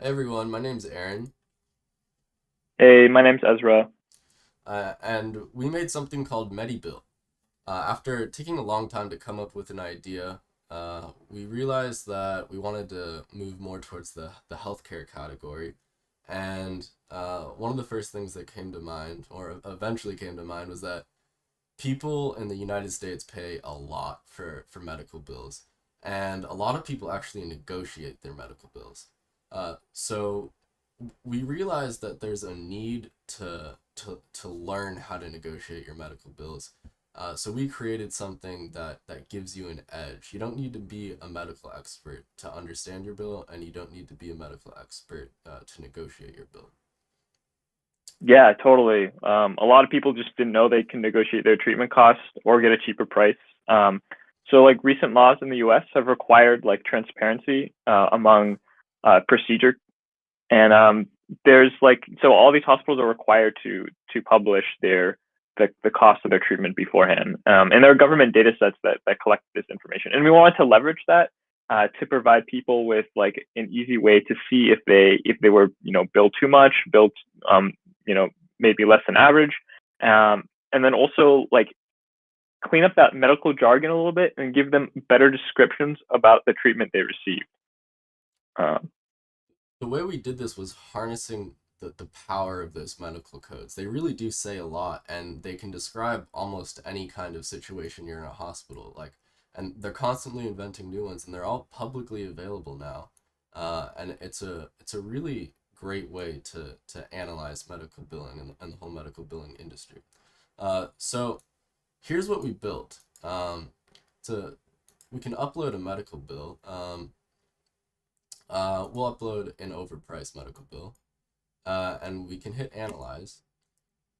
Hey everyone, my name's Aaron, Hey, my name's Ezra. and we made something called Medibill. After taking a long time to come up with an idea, we realized that we wanted to move more towards the healthcare category. And one of the first things that came to mind, or eventually came to mind, was that people in the United States pay a lot for medical bills, and a lot of people actually negotiate their medical bills. So we realized that there's a need to learn how to negotiate your medical bills. So we created something that gives you an edge. You don't need to be a medical expert to understand your bill, and you don't need to be a medical expert to negotiate your bill. Yeah, totally. A lot of people just didn't know they can negotiate their treatment costs or get a cheaper price. So, like recent laws in the U.S. have required like transparency among procedure, and there's like so all these hospitals are required to publish the cost of their treatment beforehand, and there are government data sets that collect this information, and we wanted to leverage that to provide people with like an easy way to see if they were billed too much, billed um, you know maybe less than average, and then also like clean up that medical jargon a little bit and give them better descriptions about the treatment they receive. Um, The way we did this was harnessing the power of those medical codes. They really do say a lot, and they can describe almost any kind of situation you're in a hospital. And they're constantly inventing new ones, and they're all publicly available now. And it's a really great way to analyze medical billing and the whole medical billing industry. So here's what we built. To We can upload a medical bill. We'll upload an overpriced medical bill, and we can hit analyze.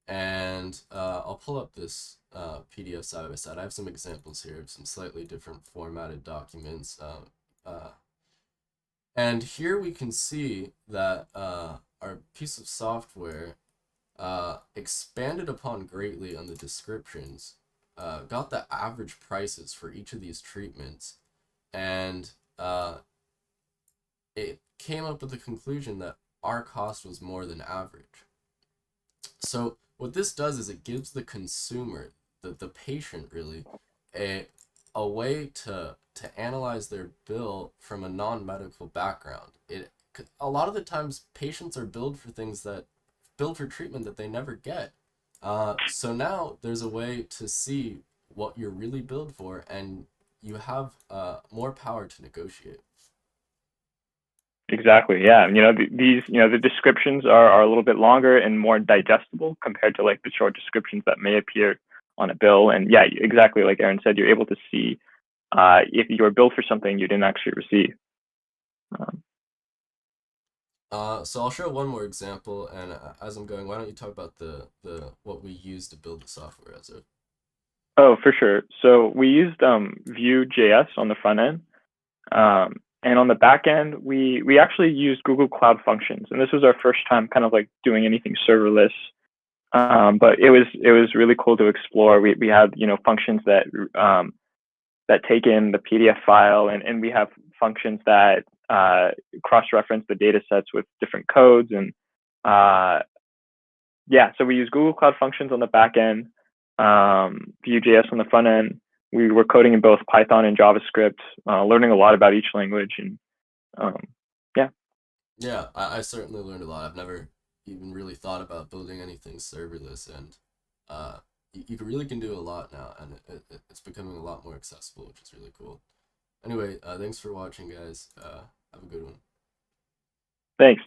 And I'll pull up this PDF side by side. I have some examples here of some slightly different formatted documents. And here we can see that our piece of software expanded upon greatly on the descriptions, got the average prices for each of these treatments, and it came up with the conclusion that our cost was more than average. So what this does is it gives the consumer, the patient really, a a way to analyze their bill from a non-medical background. A lot of the times patients are billed for treatment that they never get. So now there's a way to see what you're really billed for, and you have more power to negotiate. Exactly. Yeah. These, the descriptions are a little bit longer and more digestible compared to like the short descriptions that may appear on a bill. And yeah, exactly. Like Aaron said, you're able to see if you were billed for something you didn't actually receive. Um, So I'll show one more example, and as I'm going, why don't you talk about the what we use to build the software as a. oh, for sure. So we used Vue.js on the front end. And on the back end, we actually used Google Cloud Functions. And this was our first time kind of like doing anything serverless. But it was really cool to explore. We had functions that take in the PDF file, and we have functions that cross-reference the data sets with different codes. And yeah, so we use Google Cloud Functions on the back end, Vue.js on the front end. We were coding in both Python and JavaScript, learning a lot about each language. And um, yeah, Yeah, I certainly learned a lot. I've never even really thought about building anything serverless, and you really can do a lot now, and it's becoming a lot more accessible, which is really cool. Anyway, thanks for watching, guys. Have a good one. thanks.